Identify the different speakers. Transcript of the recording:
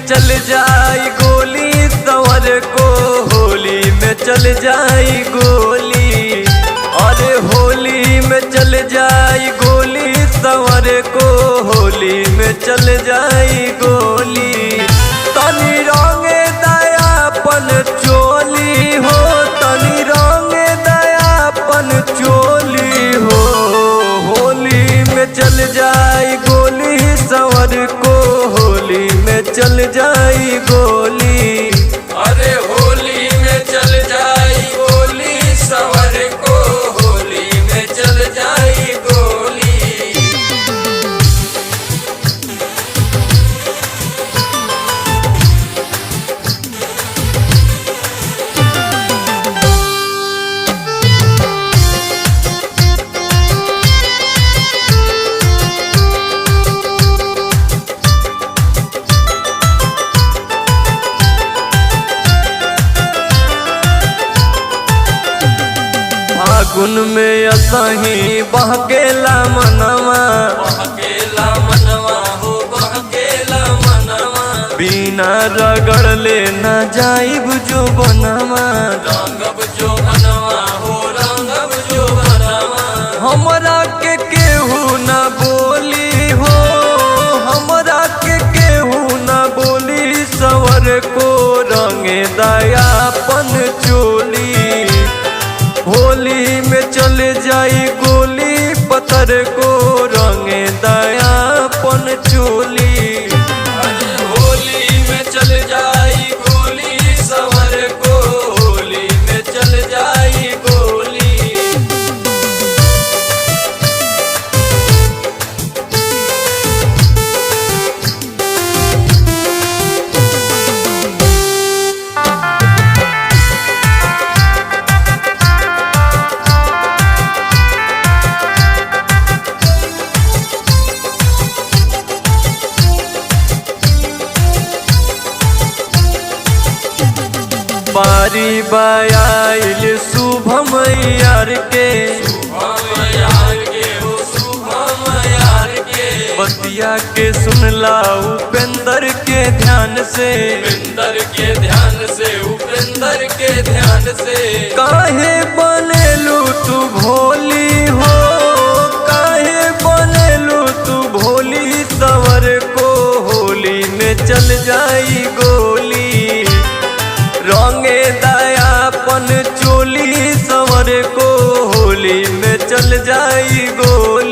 Speaker 1: चल जाई गोली सवर को होली में चल जाई गोली, अरे होली में चल जाई गोली सवर को होली में चल जाई गोली। तनी रंगे दयापन चोली हो, तनी रंगे दयापन चोली हो, होली में चल जाई गोली सवर को होली में चल जाई गोली,
Speaker 2: अरे होली में चल जाई गोली सवर को होली में चल जाई गोली।
Speaker 1: फागुन में असही बहकेला मनवा,
Speaker 2: बहकेला मनवा हो बहकेला मनवा,
Speaker 1: बिना रगड़ले न जाइब जो बनवा,
Speaker 2: रंगब जो बनवा हो रंगब जो बनवा।
Speaker 1: हमरा के केहू न बोली हो, हमरा के केहू न बोली सवर को रंगे दयापन चोली। होली में चल जाई गोली पत्थर को रंगे दयापन चोली,
Speaker 2: अरे होली में चल जाई गोली सवर को होली में चल जाई गोली।
Speaker 1: बारी बायाइल शुभम यार के,
Speaker 2: शुभम यार के हो शुभम यार के,
Speaker 1: बतिया के सुनला उपेंद्र के ध्यान से,
Speaker 2: उपेंद्र के ध्यान से उपेंद्र के ध्यान से।
Speaker 1: काहे बनेलू तू भोली हो, काहे बनेलू तू भोली सवर को होली में चल जाई गोली, रंगे दयापन चोली सवर को होली में चल जाई गोली।